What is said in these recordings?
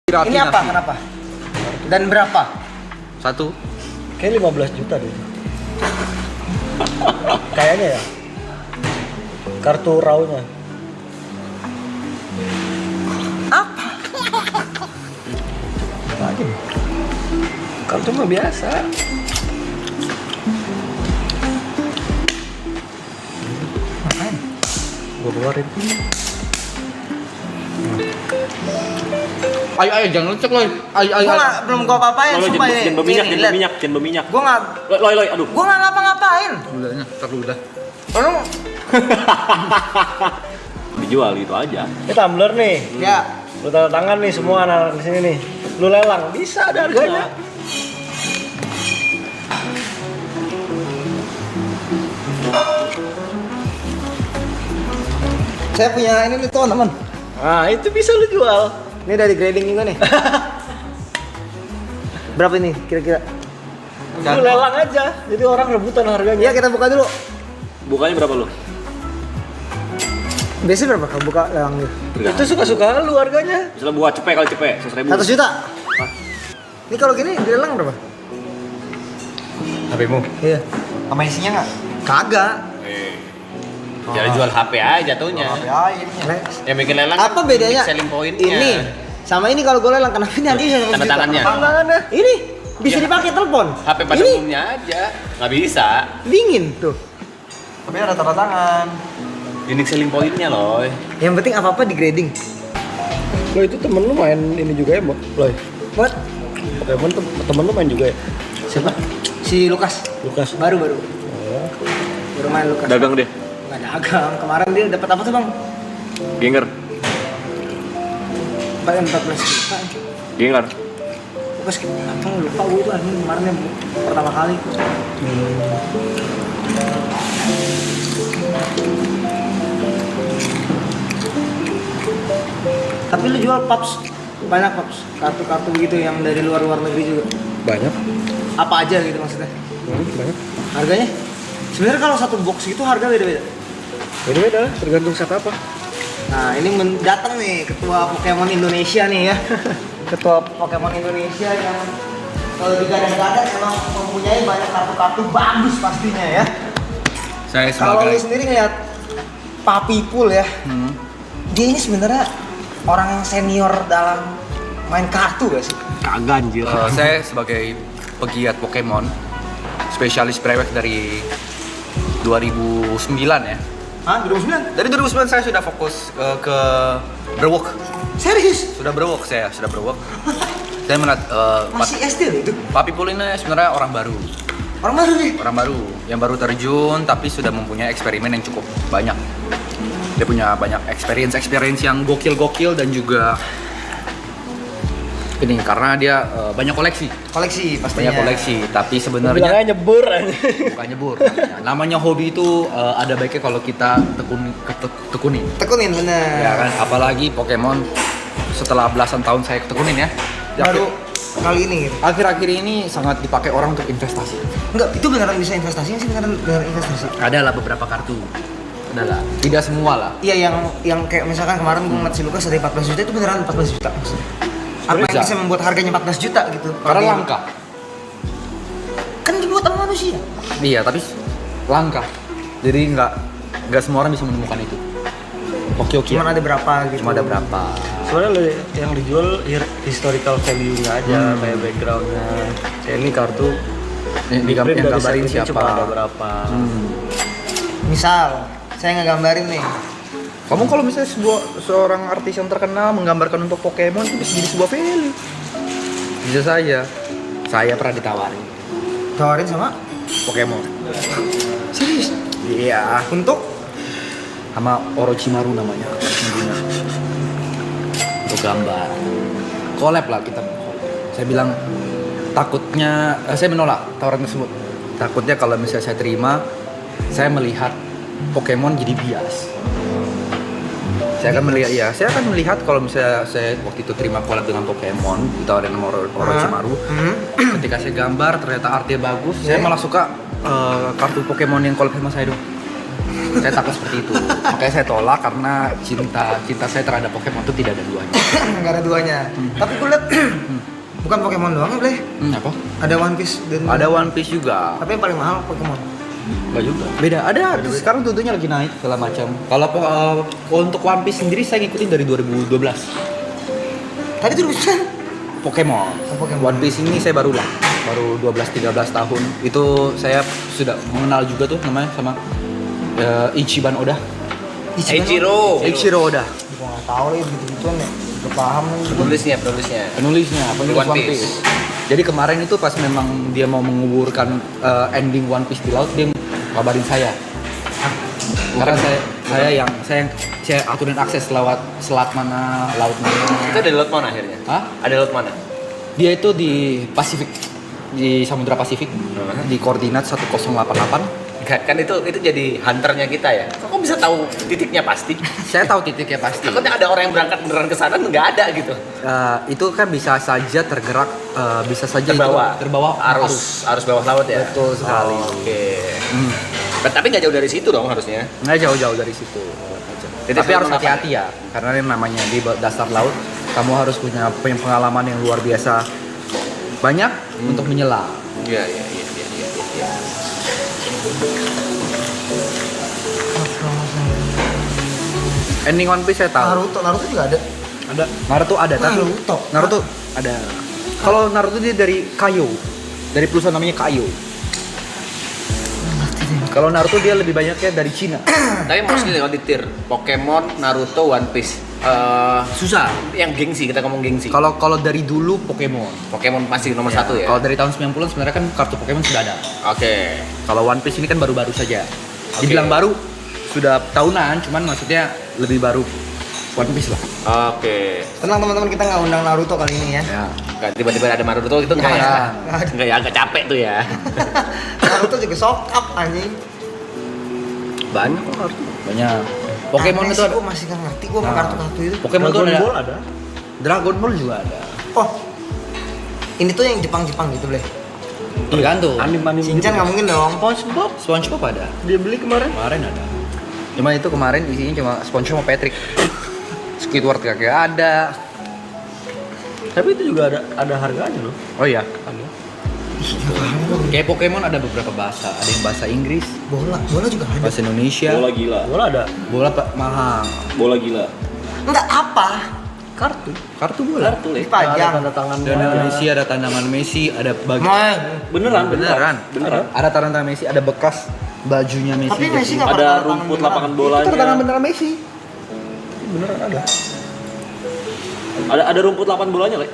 Raki Ini apa? nasi. Kenapa? Dan berapa? Satu. Kayak 15 juta deh. Kayaknya ya. Kartu RAW-nya. Apa? Lagi. Kartu mah biasa. Makan. Gua keluarin. Ayo jangan lecek loh. Ayo. Belum gua apa-apain, Lo sumpah ini. jangan berminyak, jangan berminyak. Gua nggak, Loy, aduh. gua nggak ngapa-ngapain. Udahnya, udah. Lu, Dijual gitu aja. Ini tumbler nih. ya, Lu tanda tangan nih semua anak di sini nih. Lu lelang, bisa ada harganya. saya punya ini nih teman-teman. Nah, itu bisa lu jual. Ini dari grading juga nih. Berapa ini kira-kira? Lu lelang aja. Jadi orang rebutan harganya. Ya kita buka dulu. Bukanya berapa lo? Biasanya berapa kalau buka lelang gitu? Itu suka-suka lu harganya. Misalnya buat cepet kali cepet, 100.000. 100 juta. Ini kalau gini di lelang berapa? HP-mu. Iya. Sama isinya nggak? Kagak. Jadi jual HP aja jatuhnya. Yang bikin lelang Apa bedanya? selling point-nya. Ini sama ini kalau gue lelang kenapa ini nanti saya Tanda tangannya. Tangannya. Ini bisa Iya. dipakai telepon. HP pada ini umumnya aja. Nggak bisa. dingin tuh. Tapi ada tanda tangan. Unique selling point-nya loh. Yang penting apa-apa di grading. Lo itu temen lu main ini juga ya, Loy? Buat Pokemon temen lu main juga ya? siapa? Si Lukas. Lukas. Baru. Oh. Baru main Lukas. Dagang deh. Nggak dagang. Kemarin dia dapat apa tuh, Bang? Ginger. Bayar 14 juta. Ginger. Lukas apa lupa gue tuh anjing kemarin yang pertama kali. Tapi lu jual Pops banyak Pops, kartu-kartu begitu yang dari luar negeri juga. Banyak. Apa aja gitu maksudnya? Banyak. Harganya? Sebenarnya kalau satu box itu harga beda-beda. Beda-beda, tergantung set apa. Nah ini datang nih ketua Pokemon Indonesia nih ya. Ketua Pokemon Indonesia yang kalau digadang-gadang emang mempunyai banyak kartu-kartu bagus pastinya ya. Saya Kalau lu sebagai sendiri ngeliat Papi Pool ya, dia ini sebenarnya orang yang senior dalam main kartu gak sih? Kagak anjir. saya sebagai pegiat Pokemon, spesialis brewek dari 2009 ya. Hah? 2009? Dari 2009 saya sudah fokus ke brewok. Serius? Sudah brewok saya, sudah brewok. Saya melihat Masih SD loh itu? Papi Pool ini sebenarnya orang baru. Orang baru nih? Orang baru yang baru terjun tapi sudah mempunyai eksperimen yang cukup banyak. Dia punya banyak experience yang gokil dan juga ini karena dia banyak koleksi. Koleksi pastinya. Banyak koleksi, tapi Bilangnya sebenarnya nyebur aja. bukan nyebur. Namanya hobi itu ada baiknya kalau kita tekunin. Tekunin bener. Ya kan, apalagi Pokemon setelah belasan tahun saya tekunin ya. Baru kali ini gitu. Akhir-akhir ini sangat dipakai orang untuk investasi. Enggak, itu beneran bisa investasi sih, beneran investasi. Adalah beberapa kartu. Adalah. Tidak semua lah. Iya yang kayak misalkan kemarin gue ngeliat si Lukas dari 14 juta itu beneran 14 juta maksudnya. Apa yang Bisa. bisa membuat harganya 14 juta gitu? Karena Kalau langka. Kan dibuat sama manusia. Iya, tapi langka. Jadi nggak semua orang bisa menemukan itu. Oke. Cuman ada berapa gitu. Cuma ada berapa. Sebenarnya yang dijual historical value-nya aja, kayak background-nya. Kayak ini kartu Yang print dari gambarin set ini siapa. cuma ada berapa. Misal, saya ngegambarin nih. Kamu kalau misalnya seorang artis yang terkenal menggambarkan untuk Pokemon itu bisa jadi sebuah value. Bisa saja. Saya pernah ditawarin Tawarin sama Pokemon. serius. Iya. Untuk Sama Orochimaru namanya. Ibunya. Untuk gambar. Collab lah kita. Saya bilang takutnya saya menolak tawaran tersebut. Takutnya kalau misalnya saya terima, saya melihat Pokemon jadi bias. Saya akan melihat kalau misalnya saya waktu itu terima collab dengan Pokemon, ditawarin sama Orochimaru. Ketika saya gambar ternyata artnya bagus, saya malah suka kartu Pokemon yang collab sama saya dong. Saya takut seperti itu. Makanya saya tolak karena cinta saya terhadap Pokemon itu tidak ada duanya. Nggak ada duanya. Tapi gue liat bukan Pokemon doang ya, Bleh. Apa? Ada One Piece dan Ada One Piece juga. tapi yang paling mahal Pokemon. Enggak juga. Beda. Ada. Sekarang tentunya lagi naik segala macam. Kalau untuk One Piece sendiri saya ngikutin dari 2012. Tadi tuh rusuhan. Pokemon. Pokemon. One Piece ini saya baru 12-13 tahun. Itu saya sudah mengenal juga tuh namanya sama Ichiban Oda. Ichiban. Eiichiro Oda. Gue nggak tahu lagi gitu-gituan ya. Gak paham nih. Penulisnya. Penulisnya One Piece. Jadi kemarin itu pas memang dia mau menguburkan ending One Piece di laut, dia kabarin saya. Karena saya aturin akses lewat selat mana, laut mana. Itu ada laut mana akhirnya? Hah? Ada laut mana? Dia itu di Pasifik, di Samudra Pasifik, di koordinat 1088. Kan itu jadi hunternya kita ya. Kok bisa tahu titiknya pasti? Saya tahu titiknya pasti. Takutnya ada orang yang berangkat beneran ke sana nggak ada gitu. Itu kan bisa saja tergerak, bisa saja terbawa arus bawah laut ya. Betul sekali. Oke. Tapi nggak jauh dari situ dong harusnya. Nggak jauh-jauh dari situ. Jadi Tapi harus sebelum hati-hati ya, karena ini namanya di dasar laut, kamu harus punya pengalaman yang luar biasa banyak untuk menyelam. Iya. Ending One Piece saya tahu. Naruto juga ada. Naruto ada, tapi Naruto ada. Kalau Naruto dia dari Kaio, dari perusahaan namanya Kaio. Kalau Naruto dia lebih banyaknya dari Cina. Tapi mostly kalau di tier Pokemon, Naruto, One Piece. Susah. Yang gengsi, kita ngomong gengsi. Kalau dari dulu Pokemon. Pokemon pasti nomor satu ya. Kalau dari tahun 90-an sebenarnya kan kartu Pokemon sudah ada. Oke. Kalau One Piece ini kan baru-baru saja. Dibilang baru, sudah tahunan, cuman maksudnya lebih baru One Piece lah. Oke. Tenang teman-teman, kita nggak undang Naruto kali ini ya. Ya. Nggak, tiba-tiba ada Naruto itu enggak ya? Enggak ya, agak capek tuh ya. Naruto juga sok up anjing. Banyak kok Naruto. Banyak. Pokemon itu ada. Gue masih nggak ngerti gue sama kartu-kartu itu. Pokemon itu Dragon Ball ada. Dragon Ball juga ada. Oh, ini tuh yang Jepang-Jepang gitu, Bleh. Tergantung. Anim-anim Shinchan nggak mungkin dong. SpongeBob SpongeBob ada. dia beli kemarin. Kemarin ada. Cuma itu kemarin isinya cuma SpongeBob sama Patrick. Squidward kagak ada. Tapi itu juga ada harganya loh. Oh iya. Kayak Pokemon ada beberapa bahasa. Ada yang bahasa Inggris, Bola juga ada. bahasa Indonesia. Bola gila. Bola ada. Bola mahal. Bola gila. Enggak apa? Kartu. Kartu bola. Kartu le. Dipajang. Ada tanda tangan. Ada Messi, ada tandangan Messi, ada Beneran. beneran. Ada tangan Messi, ada bekas bajunya Messi. Tapi Messi nggak Ada pernah tanda tangan rumput beneran. lapangan Itu bolanya. tangan beneran Messi. Beneran ada. Ada rumput lapangan bolanya, Le.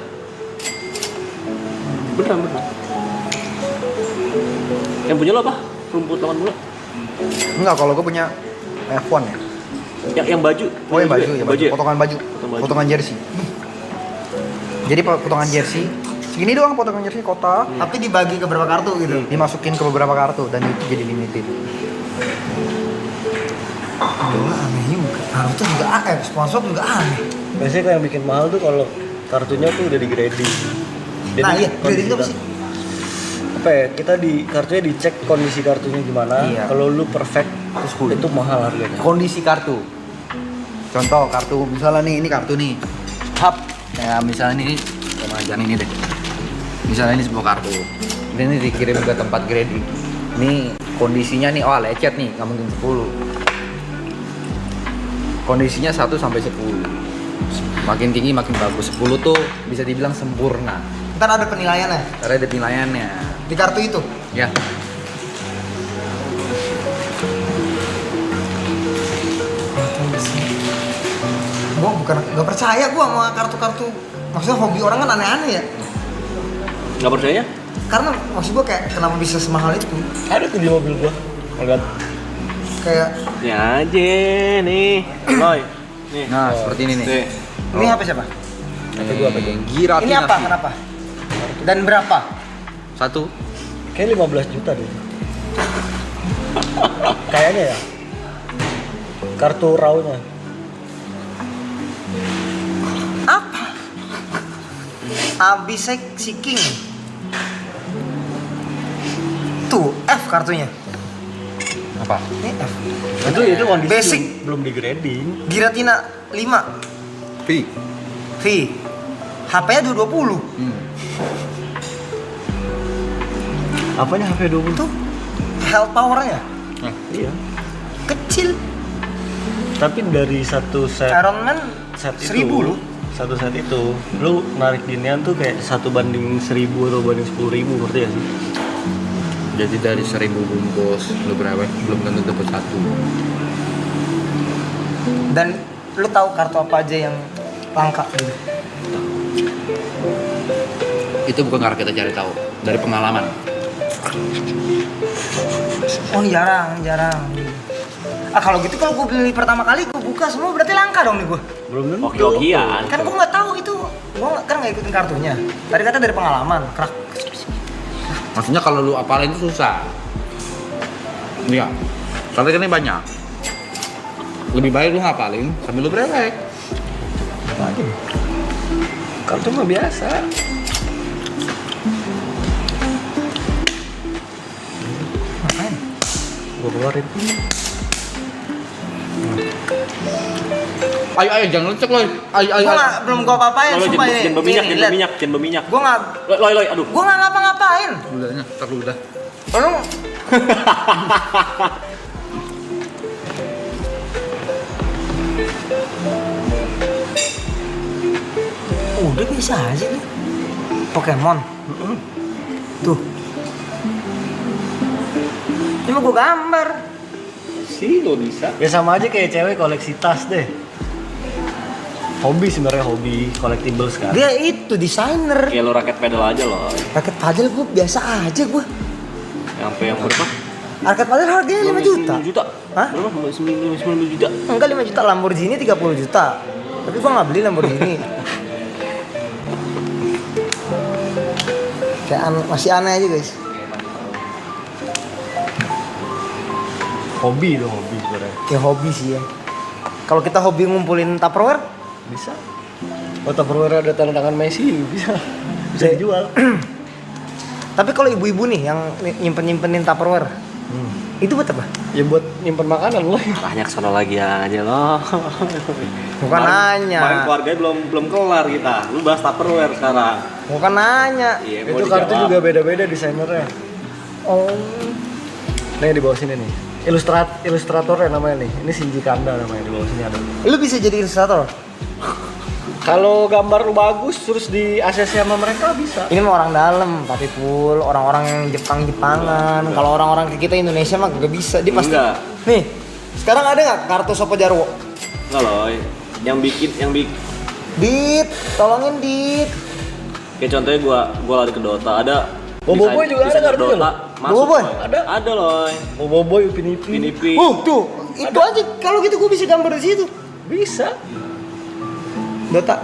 Beneran. Yang punya lo apa? Rumput lapangan bola? Enggak, kalau gue punya F1 ya. Yang baju. Oh yang baju, ya baju. ya? Potongan baju. baju. Potongan jersey. Jadi potongan jersey segini doang, potongan jersey kotak. Tapi dibagi ke berapa kartu gitu. Dimasukin ke beberapa kartu dan itu jadi limited. Bola aneh juga. Naruto juga aneh, SpongeBob juga aneh. Biasanya kayak yang bikin mahal tuh kalau kartunya tuh udah di grading. Nah iya, grading itu apa sih? Apa ya, kita di kartunya dicek kondisi kartunya gimana. Iya. Kalau lu perfect terus itu mahal harganya. Kondisi kartu. Contoh kartu misalnya nih, ini kartu nih. Hap. Ya misalnya ini sama aja ini deh. Misalnya ini sebuah kartu. Ini dikirim ke tempat grading. Ini kondisinya nih, oh lecet nih, nggak mungkin 10. Kondisinya 1 sampai 10. Makin tinggi makin bagus. 10 tuh bisa dibilang sempurna. Ntar ada penilaiannya Karena ada penilaiannya. di kartu itu. Ya. Gua bukan nggak percaya gua sama kartu-kartu. Maksudnya hobi orang kan aneh-aneh ya. Nggak percaya? Karena maksud gua kayak kenapa bisa semahal itu? Ada tuh di mobil gua. Lihat. Kayak Ya aja nih. Boy. Nih. Nah, seperti ini nih. Nih. ini HP siapa? Gira Ini apa? Kenapa? Dan berapa? Satu. Kayak 15 juta deh. Kayaknya ya. Kartu RAW-nya. Apa? Abisek si King. Tuh, F kartunya. Apa? Ini F. Itu kondisi Basic. belum di grading. Giratina 5 V. V. HP-nya 220. Apanya HP 20 Tuh health power-nya Iya. kecil. Tapi dari satu set Iron Man set 1000 itu, lu. satu set itu, lu narik ginian tuh kayak 1:1000 atau banding 10.000, ngerti ya sih? Jadi dari 1000 bungkus lu berapa? Belum tentu dapat satu. Dan lu tahu kartu apa aja yang langka gitu? Itu bukan karena kita cari tahu, dari pengalaman. Oh jarang. Kalau gitu kalau gue beli pertama kali gue buka semua berarti langka dong nih gue. Belum tentu. Hoki-hokian. Kan gue nggak tahu itu, gue kan nggak ikutin kartunya. Tadi kata dari pengalaman, kerak. Maksudnya kalau lu apalin itu susah. Iya. Karena kan ini banyak. Lebih baik lu ngapalin sambil lu brewek. Lagi. Kartu mah biasa. Ngapain? Gua keluarin. Ayo jangan lecek loh. Ayo. Gue belum gue apa-apain, Lo sumpah ini. jangan berminyak. Gue nggak, Loy, aduh. gue nggak ngapa-ngapain. Udahnya, tak lu udah. Lu udah bisa aja nih. Pokemon. Tuh. Cuma gue gambar. Sih lo bisa. Ya sama aja kayak cewek koleksi tas deh. Hobi sebenarnya, hobi collectibles kan. Dia itu desainer. Kayak lo raket pedal aja loh. Raket padel gue biasa aja gue. Sampai yang berapa? Raket padel harganya 5 juta. 9 juta. Hah? Berapa? 9 juta. Enggak 5 juta, Lamborghini 30 juta. Tapi gue nggak beli Lamborghini. Kayak masih aneh aja guys. Hobi dong, hobi sebenarnya. Kayak hobi sih ya. Kalau kita hobi ngumpulin Tupperware, Bisa. Oh, Tupperware ada tanda tangan Messi, bisa. Bisa dijual. tapi kalau ibu-ibu nih yang nyimpen-nyimpenin Tupperware, itu buat apa? Ya buat nyimpen makanan loh. Banyak sono lagi aja loh. Bukan nanya. Kemarin keluarganya belum kelar kita. Lu bahas Tupperware sekarang. Bukan nanya. Iya, mau Itu kartu dijawab. juga beda-beda desainernya. Oh. Nih di bawah sini nih. Ilustratornya namanya nih. Ini Shinji Kanda namanya, di bawah sini ada. Lu bisa jadi ilustrator? Kalau gambar lu bagus terus di ACC sama mereka bisa. Ini mah orang dalam, tapi full orang-orang yang Jepang-Jepangan. Kalau orang-orang kayak kita Indonesia mah gak bisa. Dia pasti. Enggak. Nih, sekarang ada nggak kartu Sopo Jarwo? Enggak loh. Yang bikin Dit, tolongin Dit. kayak contohnya gua lari ke Dota ada Boboiboy juga ada desainer kartunya Dota loh. masuk. Boboiboy? Loh. Ada loh. Oh Boboiboy, Upin Ipin. Pinipi. Tuh, itu aja. Kalau gitu gue bisa gambar di situ. Bisa. Dota.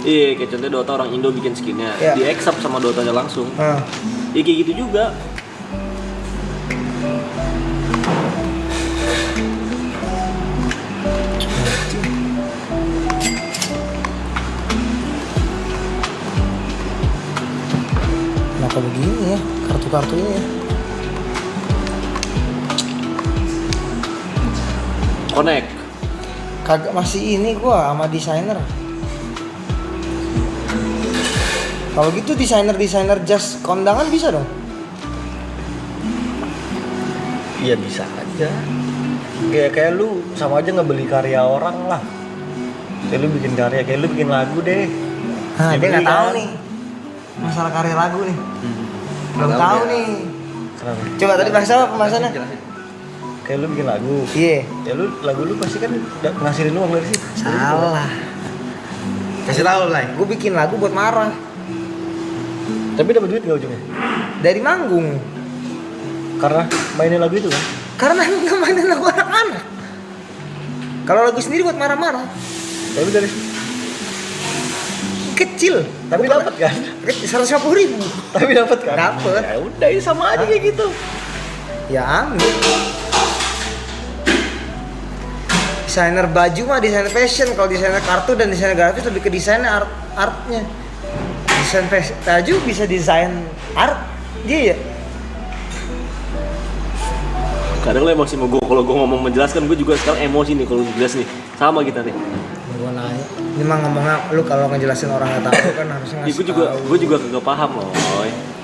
Iya, kayak contohnya Dota orang Indo bikin skinnya, Iya. di accept sama Dotanya langsung. Nah. Iya kayak gitu juga. Kenapa begini ya kartu-kartunya ya? Connect. Kagak masih ini gua sama desainer. Kalau gitu desainer jas kondangan bisa dong? Iya bisa aja. Kayak lu sama aja ngebeli karya orang lah. Kayak lu bikin karya, kayak lu bikin lagu deh. Nah, Ya dia nggak beli tahu kan. nih masalah karya lagu nih. Belum Nggak tahu tahu nih. Kenapa? Coba tadi bahasa apa pembahasannya? Kayak lu bikin lagu. Iya. Ya lu lagu lu pasti kan ngasilin uang dari situ. Salah. Kasih tahu lah. Gue bikin lagu buat marah. Tapi dapat duit nggak ujungnya? Dari manggung. Karena mainin lagu itu kan. Karena nggak mainin lagu anak-anak. Kalau lagu sendiri buat marah-marah. Tapi dari Kecil. tapi Bukan- dapat kan? 150.000. Tapi dapat kan? Dapet. Ya udah ini sama aja kayak gitu. Ya ambil. Desainer baju mah desainer fashion. Kalau desainer kartu dan desainer grafis lebih ke desain artnya. Desain baju bisa desain art. Iya ya. Kadang lo emosi sama gue, kalau gue ngomong menjelaskan gue juga sekarang emosi nih kalau jelas nih. Sama kita nih. Gua nanya. Ini mah ngomongnya lu kalau ngejelasin orang nggak tahu kan harusnya Ya, ngasih gue juga kagak paham loh.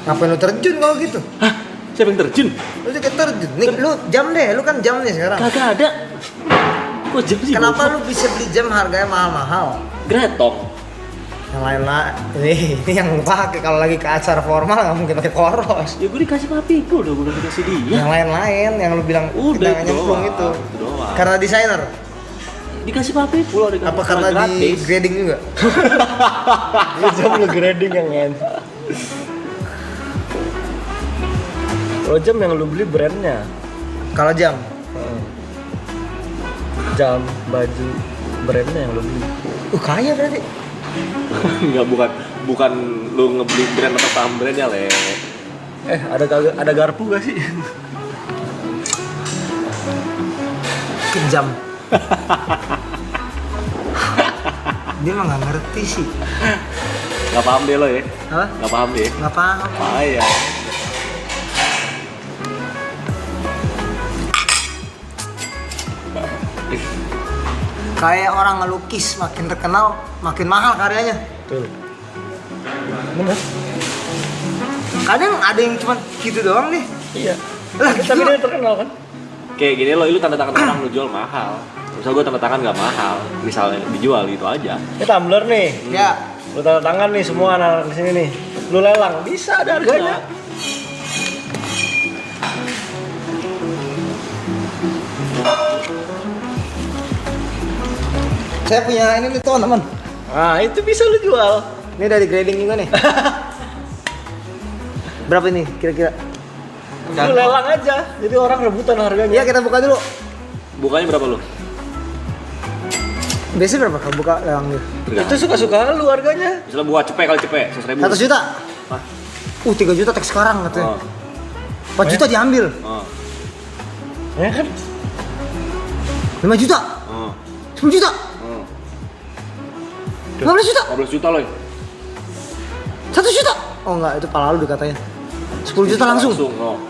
Ngapain lu terjun kalau gitu? Hah? Siapa yang terjun? Lu juga terjun. Nih lu jam deh, lu kan jam nih sekarang. Kagak ada. Kok jam sih? Kenapa lu bisa beli jam harganya mahal-mahal? Gretok. Yang lain lah, ini yang lu pakai kalau lagi ke acara formal nggak mungkin pakai koros. Ya gue dikasih papi, gue udah dikasih dia. Yang lain-lain yang lu bilang Udah, kita nggak nyemplung doang, itu. doang. Karena desainer. Dikasih papi pula Apa karena di gratis. grading juga? Lu jam lu grading yang lain. Kalau jam yang lu beli brandnya. Kalau jam, Jam, baju, brandnya yang lu beli. kaya berarti. Enggak, bukan lu ngebeli brand atau paham brandnya le. Ada garpu gak sih? Kejam. Dia mah nggak ngerti sih. Gak paham deh lo ya. Hah? Gak paham deh. Nggak paham. Payah. Kayak orang ngelukis makin terkenal makin mahal karyanya. Tuh. Bener? Kadang ada yang cuma gitu doang nih. Iya. Lah Tapi gitu. dia terkenal kan? Kayak gini lo, lu tanda tangan orang lu jual mahal. Misal gue tanda tangan gak mahal, misalnya dijual gitu aja. Ini tumbler nih. Ya, Lu tanda tangan nih semua anak di sini nih. Lu lelang, bisa ada harganya. saya punya ini nih teman-teman. Nah, itu bisa lu jual. Ini dari grading juga nih. Berapa ini kira-kira? Lu lelang aja. Jadi orang rebutan harganya. Iya kita buka dulu. Bukanya berapa lo? Biasanya berapa kalau buka lelang gitu? Itu suka-suka lu harganya. Misalnya buat cepet kali cepet, 100.000. 100 juta? Hah? 3 juta teks sekarang katanya. Oh. 4 juta diambil. Oh. Ya kan? 5 juta? Oh. 10 juta? Oh. 15 juta? 15 juta loh. 1 juta? Oh enggak, itu pala lu katanya. 10 juta langsung. Oh.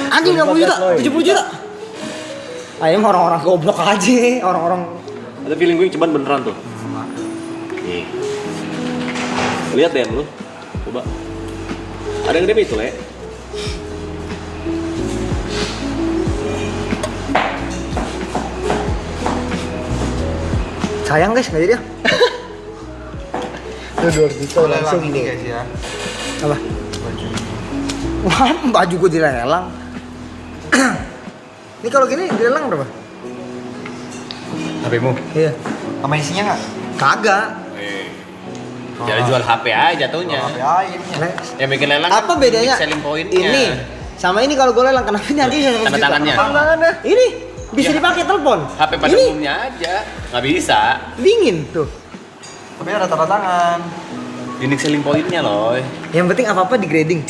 Anjing 50 juta, Loy. 70 juta. Ayo orang-orang goblok aja, orang-orang. Ada feeling gue yang ceban beneran tuh. Nih. Lihat deh lu. Coba. Ada yang gede itu, Le. Sayang guys, nggak jadi ya? Itu 200 juta langsung ini tuh. guys ya. Apa? Wah, baju gue dilelang. Ini kalau gini dilelang berapa? HP-mu. Iya. Sama isinya nggak? Kagak. Jadi jual HP aja jatuhnya. Le- Yang bikin lelang Apa bedanya? selling point-nya. Ini sama ini kalau gue lelang kenapa ini nanti saya Tanda tangannya. Tangannya. Ini bisa Ya. dipakai telepon. HP pada ini umumnya aja. Nggak bisa. dingin tuh. Tapi ada tanda tangan. Unique selling point-nya loh. Yang penting apa-apa di grading.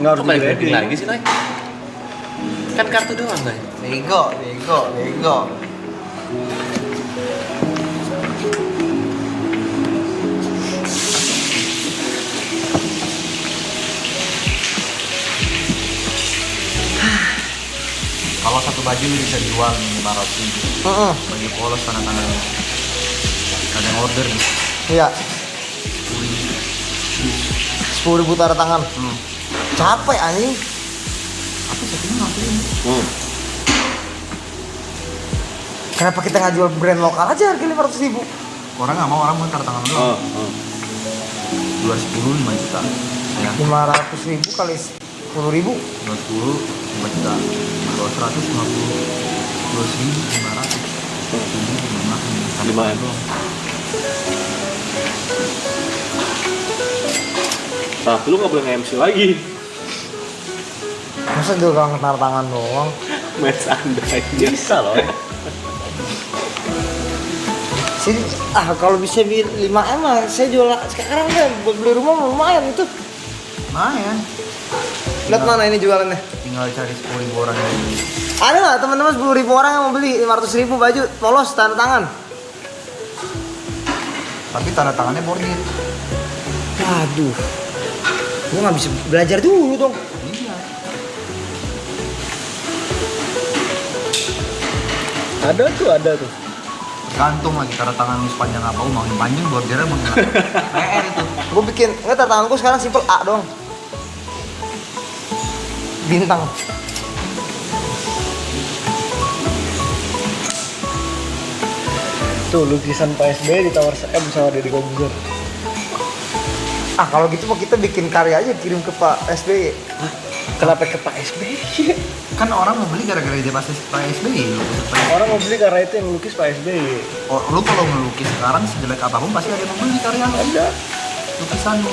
Nggak Kok harus balik di-grading. lagi sih, Noy? Kan kartu doang, Noy. Bego. Kalau satu baju lu bisa jual 500 ribu. Heeh. Bagi polos tanda tangannya. Ada yang order nih. Iya. 10.000 tanda tangan. Capek anjing. Tapi satunya ngapain? Kenapa kita nggak jual brand lokal aja harga 500.000? Orang nggak mau, orang mau tanda tangan doang. Oh. 210 5 juta. Ya. 500.000 kali 10.000. 210 5 juta. Kalau 150 2.500. Ini 5 doang. Nah, lu nggak boleh nge-MC lagi. Masa doang tanda tangan doang? Main seandainya. Bisa loh. Sini, kalau bisa 5M mah saya jual sekarang deh buat beli rumah lumayan itu. Lumayan. Lihat mana ini jualannya. Tinggal cari 10.000 orang yang beli. Ada nggak teman-teman 10.000 orang yang mau beli 500.000 baju polos tanda tangan? Tapi tanda tangannya bordir. Waduh, gua nggak bisa belajar dulu dong. Iya. Ada tuh. Gantung lagi tanda tangan lu sepanjang apa, makin panjang bordernya makin PR itu. Gue bikin, nggak tanda tanganku sekarang simple A doang. Bintang. Tuh lukisan Pak SBY ditawar M sama Deddy Corbuzier. Ah kalau gitu mah kita bikin karya aja kirim ke Pak SBY. Kenapa ke Pak SBY? Kan orang mau beli gara-gara dia pas SBY. Orang mau beli karena itu yang lukis Pak SBY. Oh, lu kalau ngelukis sekarang sejelek apapun pasti ada yang mau beli karya lu. Ada. Lukisan lu.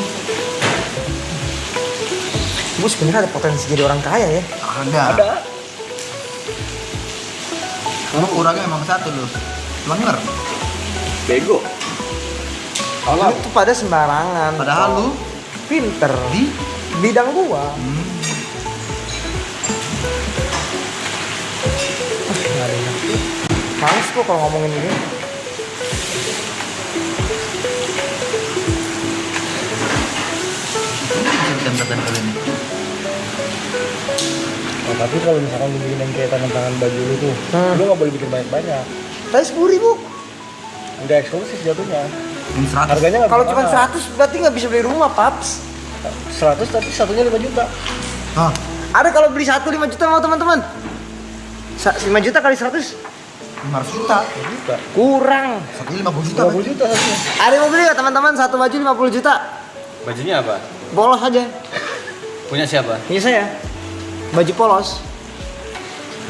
Gue sebenarnya ada potensi jadi orang kaya ya. Ada. Lu kurangnya emang satu lu. Lenger. Bego. Lu tuh pada sembarangan. Padahal lu pinter di bidang gua. Nggak ada yang ngerti. Males kok kalau ngomongin ini. tempel ini. Nah, tapi kalau misalkan lu bikin yang kayak tangan baju lu tuh, lu nggak boleh bikin banyak-banyak. Tapi 10.000. Udah eksklusif jatuhnya. Ini 100. Harganya nggak Kalau bisa cuma mahal. 100 berarti nggak bisa beli rumah, Paps. 100 tapi satunya 5 juta. Hah? Ada kalau beli 5 juta mau teman-teman. 5 juta kali 100 500 juta. 5 juta. kurang. Satunya 50 juta. 50 juta satunya. Ada yang mau beli nggak teman-teman? Satu baju 50 juta. Bajunya apa? Polos aja. Punya siapa? Ini saya. Baju polos.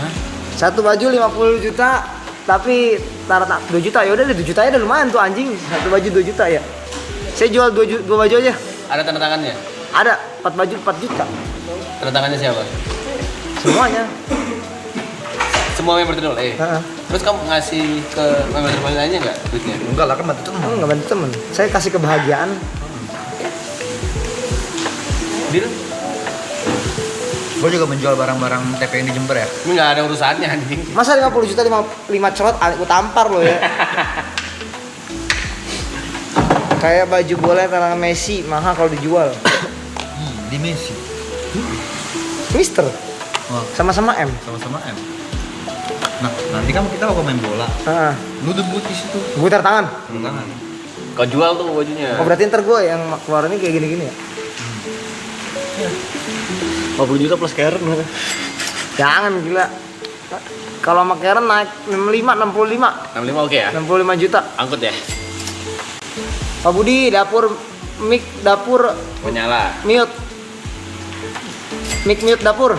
Hah? Satu baju 50 juta tapi taruh 2 juta. Ya udah 2 juta ya udah lumayan tuh anjing. Satu baju 2 juta ya. Saya jual 2 baju aja. Ada tanda tangannya? Ada 4 baju 4 juta. Tanda tangannya siapa? Semuanya. Semua member Tribal A. Heeh. Terus kamu ngasih ke member Tribal lainnya nggak duitnya? Enggak lah kan bantu teman. Enggak bantu temen. Saya kasih kebahagiaan. Deal? Gue juga menjual barang-barang TPN di Jember ya. Ini nggak ada urusannya anjing. Masa 50 juta 5 cerot aku tampar lo ya. Kayak baju bola tangan Messi mahal kalau dijual. Di Messi. Mister Wah, sama-sama M. sama-sama M. Nah, nanti kan kita mau main bola. Heeh. Lu debut di situ. Gue tangan. Tangan. Kau jual tuh bajunya. Oh berarti ntar gue yang keluarannya kayak gini-gini ya? 50 juta plus Karen. Jangan gila. Kalau sama Karen naik 65, 65 oke ya? 65 juta. Angkut ya? Pak Budi, dapur mic dapur Menyala. mute. Mic mute dapur.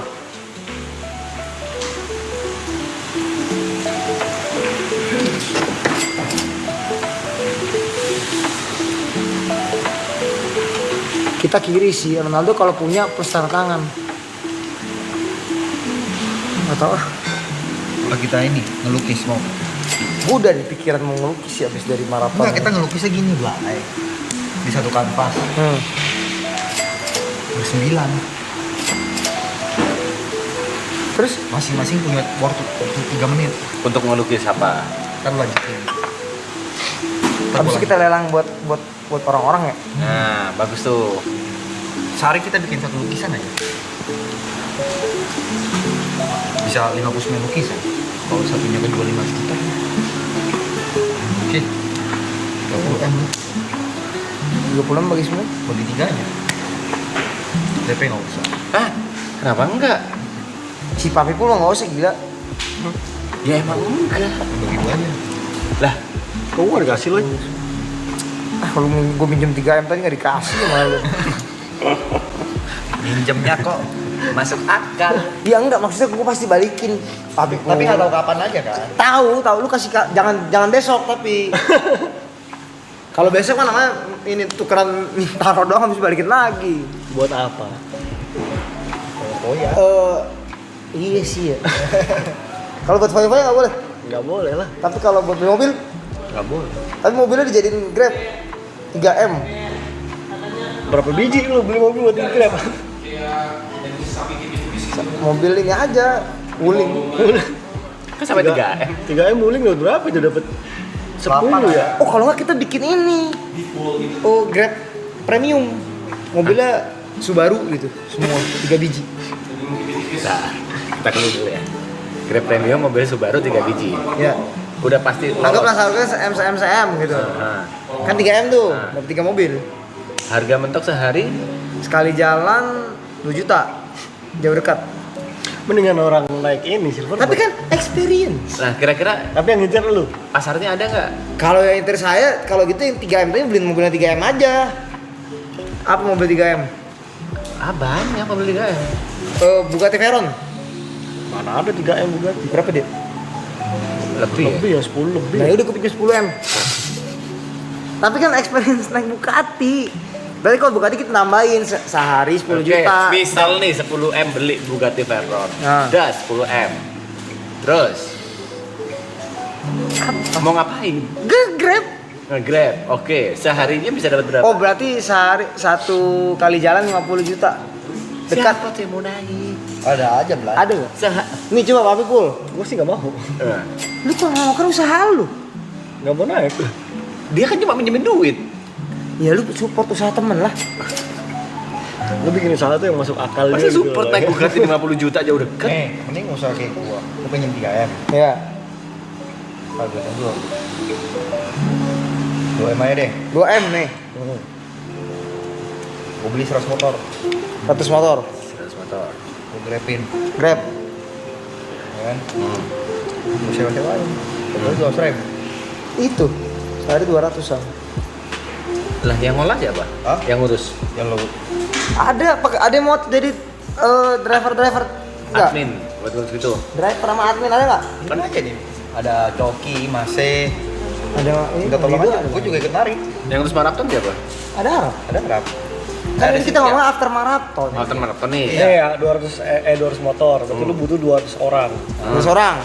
Kita kiri sih, Ronaldo kalau punya plus tanda tangan. Nggak tahu. Kalau kita ini ngelukis mau. Gue udah di pikiran mau ngelukis ya habis dari maraton. Enggak, kita ngelukisnya gini belai. Di satu kanvas. Bersembilan. Terus Masing-masing punya waktu 3 menit. Untuk ngelukis apa? Kan lanjutin. habis itu kita lelang buat orang-orang ya. Nah, bagus tuh. Sehari kita bikin satu lukisan aja. Bisa 59 lukisan. Kalau satunya ke 25 juta. Oke. 30 M lu. 30 bagi semua. Bagi 3 aja. DP nggak usah. Hah? Kenapa enggak? Si papi pun nggak usah gila. Ya emang enggak. Bagi 2 aja. Lah, Kok gak dikasih lo? Ah kalau gue minjem 3 M tadi nggak dikasih sama lu. Minjemnya kok masuk akal. Ya enggak maksudnya gue pasti balikin. Papi Tapi nggak tahu kapan aja kan. tahu lu kasih jangan besok tapi. Kalau besok kan namanya ini tukeran taruh doang habis balikin lagi. Buat apa? Oh ya. Iya sih ya. Kalau buat foya-foya nggak boleh. Nggak boleh lah. Tapi kalau buat beli mobil, Nggak boleh. tapi mobilnya dijadiin Grab 3M. Berapa biji lu beli mobil buat Grab? Mobil ini aja, wuling. kan sampai 3M. 3M muling udah berapa itu dapat 10 ya? Oh kalau nggak kita bikin ini. Oh Grab premium. Mobilnya Subaru gitu, semua 3 biji. Nah, kita keluar dulu ya. Grab Premium mobil Subaru 3 biji. Ya. Udah pasti Anggaplah lolos. seharusnya CM gitu. Nah, Kan 3M tuh, Nah. dapat 3 mobil. harga mentok sehari Sekali jalan 2 juta. Jauh dekat. mendingan orang naik ini silver. Tapi kan experience. Nah, kira-kira Tapi yang ngejar lu. pasarnya ada nggak? Kalau yang inter saya, kalau gitu yang 3M tadi beliin mobilnya 3M aja. Apa mobil 3M? Ah, banyak mobil 3M. Bugatti Veyron. Mana ada 3M Bugatti? Berapa dia? Lebih ya? Lebih ya 10 lebih. Nah, udah kepikir 10M. Tapi kan experience naik Bugatti. Berarti kalau Bugatti kita nambahin sehari 10 Oke, juta. misal nih 10M beli Bugatti Veyron. Nah. Udah 10M. Terus mau ngapain? Grab. Nge-Grab. Oke, seharinya bisa dapat berapa? Oh, berarti sehari satu kali jalan 50 juta. Dekat. Siapa tuh yang mau naik? Ada aja belah. Ada nggak? Nih coba Papi Pul. Gue sih nggak mau. Nah, Lu kalau nggak mau kan usaha lu. Nggak mau naik. dia kan cuma minjemin duit. Ya lu support usaha temen lah. Lu bikin usaha tuh yang masuk akal. Masa gitu support loh. naik Bugatti 50 juta jauh deket? Mending usaha kayak gua. Gua pengen 3M. Ya. Harga dulu. 2M aja deh. 2M nih. Gua beli 100 motor. 100 motor. 100 motor. Gua grabin. Grab. Ya kan? Gua sewa-sewain. Terus 200 ribu. Itu. Sehari 200-an. Lah yang ngolah siapa? Hah? Yang ngurus? Yang lo Ada yang mau jadi driver enggak? Admin buat ngurus gitu. Driver sama admin ada enggak? kan aja nih. Ada coki, mase. Ada Minta tolong aja. Gua juga ikut narik. Yang ngurus maraton siapa? Ada Arab. Ada berapa? Kan Ada ini kita sih, ngomong after marathon. Maraton maraton nih. Iya ya 200 motor. Tapi lu butuh 200 orang. 200 orang.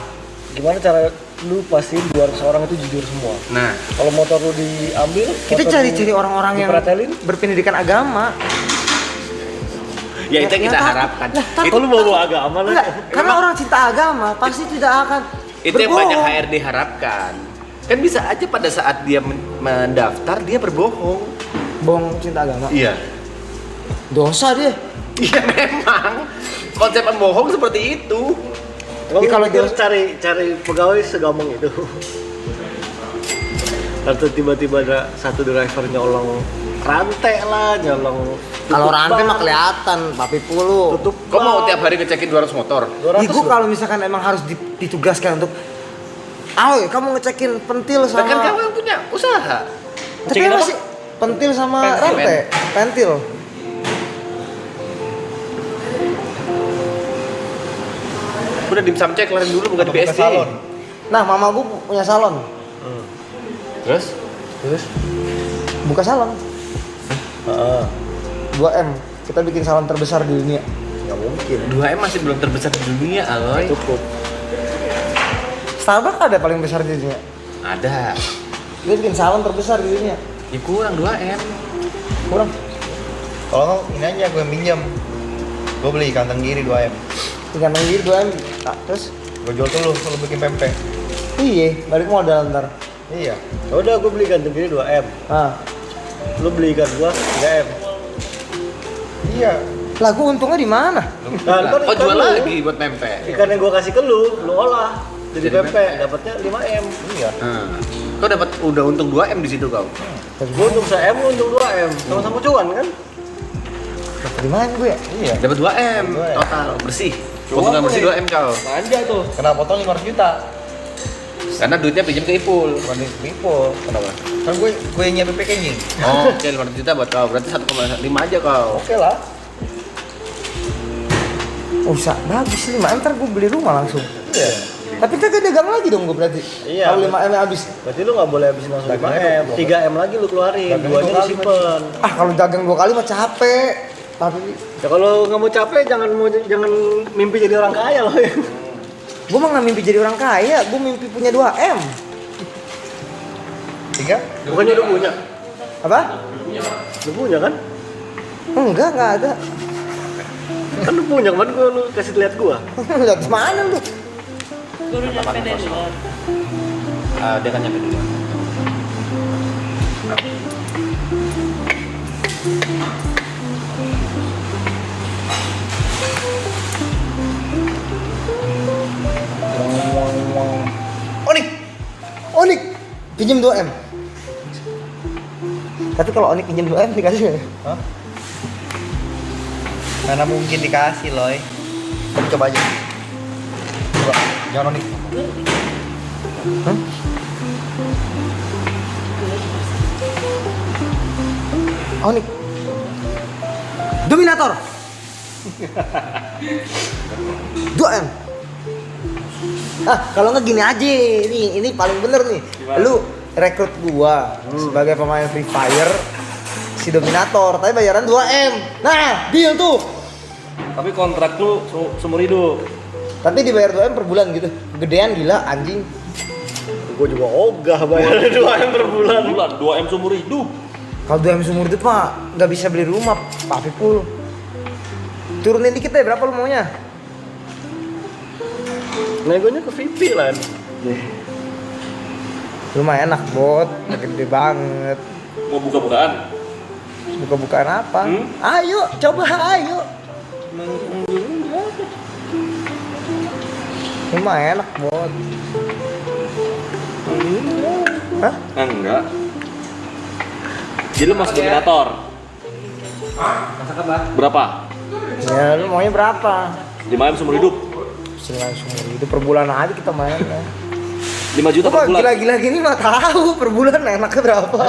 Gimana cara lu pastiin 200 orang itu jujur semua? Nah, Kalau motor lu diambil, Kita motor cari-cari lu orang-orang yang dipretelin, berpendidikan agama. ya itu yang kita takut. harapkan. Lah, Itu, takut. Kok lu bawa agama lu? Enggak, karena orang cinta agama pasti tidak akan itu yang berbohong. banyak HRD harapkan. Kan bisa aja pada saat dia mendaftar dia berbohong. Bohong cinta agama. Iya. Dosa dia. Iya memang. Konsep pembohong seperti itu. Emang Kalau kalau dia- cari pegawai segampang itu. Atau tiba-tiba ada satu driver nyolong rantai lah, nyolong Kalau tutup rantai mah bar, kelihatan, Papi Pulu. tutup Kok mau bar. tiap hari ngecekin 200 motor? 200 Ibu loh. kalau misalkan emang harus ditugaskan untuk Aloy, kamu ngecekin pentil Lah sama kan kamu yang punya usaha. tapi Ngecekin apa? masih pentil sama Pentil, rantai, pentil. Udah dimsum cek kelarin dulu bukan di Atau buka BSD. salon. Nah, mama gue punya salon. Terus? Terus buka salon. Heeh. 2M. Kita bikin salon terbesar di dunia. Nggak mungkin. 2M masih belum terbesar di dunia, Aloy. Cukup. Starbucks ada paling besar di dunia. Ada. Dia bikin salon terbesar di dunia. Ya kurang 2M. Kurang. Kalau nggak ini aja gue minjem. Gue beli kantong kiri 2M. Tinggal nanggi 2M. Nah, terus Gue jual tuh lu bikin pempek. iya, balik modal ntar. Iya. Ya udah gue beli gantung kiri 2M. Nah, Lu beli ikan gua 3M. Iya. lah gua untungnya di mana? Nah, ntar Kok ikan jual lu, lagi buat pempek? ikan yang gua kasih ke lu olah jadi Jadi pempek, dapatnya 5M. Iya. Kau dapat udah untung 2M di situ kau. Gua untung 1M, lu untung 2M. Sama-sama cuan kan? Di mana gue? Iya. Dapat 2M 2M. total bersih. Cuan Untungan gue bersih ya. 2M kau. Manja tuh. Kena potong 500 juta. Karena duitnya pinjam ke Ipul. Bukan di Pipo. Kenapa? Kan gue yang nyiapin packaging. Oh, oke 500 juta buat kau. Berarti 1,5 aja kau. Oke lah. Usah bagus 5M ntar gue beli rumah langsung. Iya. Tapi ntar gue dagang lagi dong gue berarti. Iya. Kalau 5M habis. Berarti lu nggak boleh habisin langsung Dagangnya 5M. 3M lagi lu keluarin, Dagangnya 2-nya lu 2 kali, simpen. Ah kalau dagang 2 kali mah capek. Tapi Ya kalau nggak mau capek jangan mimpi jadi orang kaya loh. gue mah nggak mimpi jadi orang kaya, gue mimpi punya 2M. 3. Bukannya udah punya? Apa? Lu punya kan? Enggak ada. Kan lu punya, kemarin gua lu kasih lihat gua. Lihat mana lu? Dia kan nyampe dulu. Pinjem 2M. Tapi kalau Onik pinjem 2M dikasih nggak? Hah? Mana mungkin dikasih loy. Kamu coba aja. Coba, jangan Onik. Hah? Onik. Dominator. 2M. Kalau nggak gini aja, ini paling bener nih. Lu rekrut gua sebagai pemain Free Fire si Dominator, tapi bayaran 2M. Nah, deal tuh. Tapi kontrak lu seumur hidup. Tapi dibayar 2M per bulan gitu. Gedean gila anjing. Gue juga ogah bayar 2M per bulan. 2M seumur hidup. Kalau 2M seumur hidup mah nggak bisa beli rumah, Pak Pipul. Turunin dikit deh, berapa lu maunya? Negonya ke VP lah. Lumayan enak bot, gede banget. Mau buka-bukaan? Buka-bukaan apa? Ayo, coba ayo. Lumayan enak bot. Hah? Enggak. Jadi lu masuk Dominator. Masak apa? Berapa? Ya lu maunya berapa? 5M seumur hidup. Silang seumur hidup per bulan aja kita main ya. 5 juta per bulan. Gila-gila gini mah tahu per bulan enaknya berapa.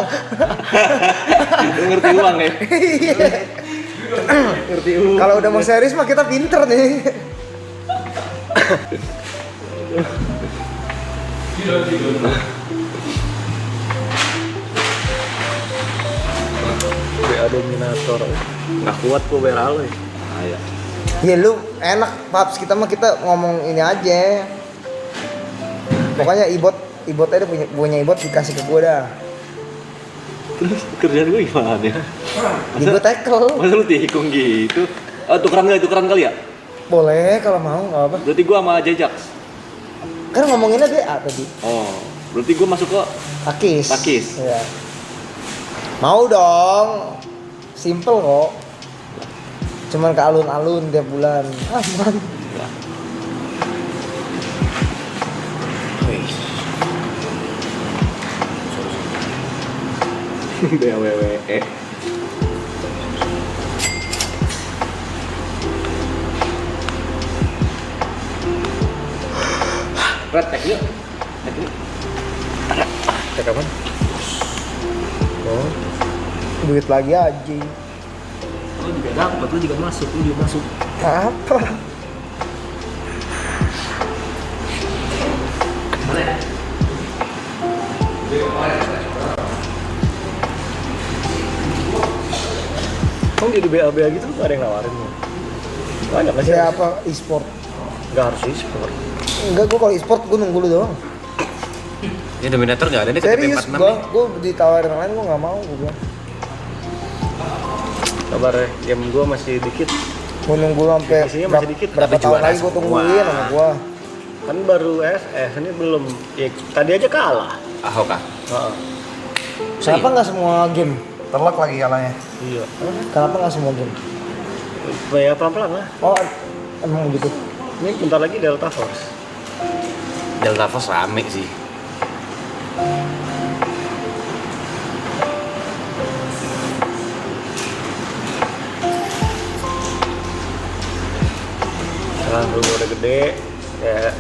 Lu ngerti uang ya? Iya. Ngerti uang. Kalau udah mau serius mah kita pinter nih. BA Dominator. Nggak kuat gue bayar lo ya. Iya. Ya lu enak Paps, kita ngomong ini aja. Pokoknya ibot aja punya ibot dikasih ke gue dah. Terus kerjaan gue gimana ya? Di gue tackle. Masa lu tikung gitu? Tukeran kali ya? Boleh kalau mau nggak apa. Berarti gue sama Jajax. Kan ngomonginnya BA tadi. Oh, berarti gue masuk ke Takis. Takis. Iya. Mau dong. Simple kok. Cuman ke alun-alun tiap bulan. Aman. BWWE. Red, tek yuk. Tek yuk. Cek kapan? Oh. Duit lagi aja. Lu juga dapat, lu juga masuk. Apa? Kamu di BA gitu nggak ada yang nawarin lo? Banyak nggak sih? Kayak apa e-sport? Nggak harus e-sport. Enggak, gua kalau e-sport gua nunggu lu doang. Ya Dominator nggak ada nih, Serius, gua ditawarin yang lain gua nggak mau gua bilang. Kabar ya, game gue masih dikit. Gua nunggu lu sampai Isinya masih dikit, berapa tapi tahun juara lagi gua tungguin sama gua. Kan baru FF, ini belum. Ya, tadi aja kalah. Ahok kah? Heeh. Kenapa nggak semua game? Terlak lagi kalahnya. Iya. Kenapa nggak semua game? Ya pelan-pelan lah. Oh, emang gitu. Ini bentar lagi Delta Force. Delta Force rame sih. Sekarang gue udah gede, ya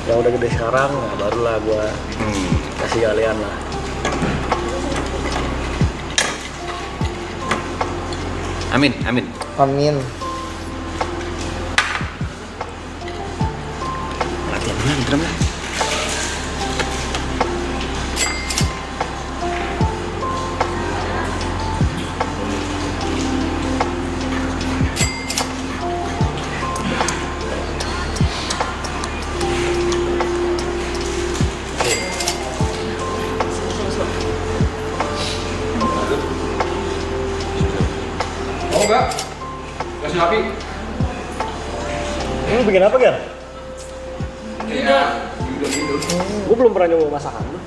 yang udah gede sekarang, nah barulah gue kasih kalian lah. Amin, amin. Amin. Latihan dulu di drum lah. Oh enggak? Kasih api? Ini bikin apa, Ger? Iya. Gitu. Gue belum pernah nyoba masakan lu.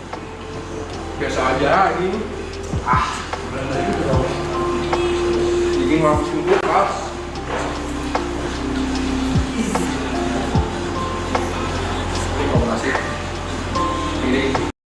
Biasa aja ini. Bener juga. Bikin warung sumber kas. Ini kombinasi. Ini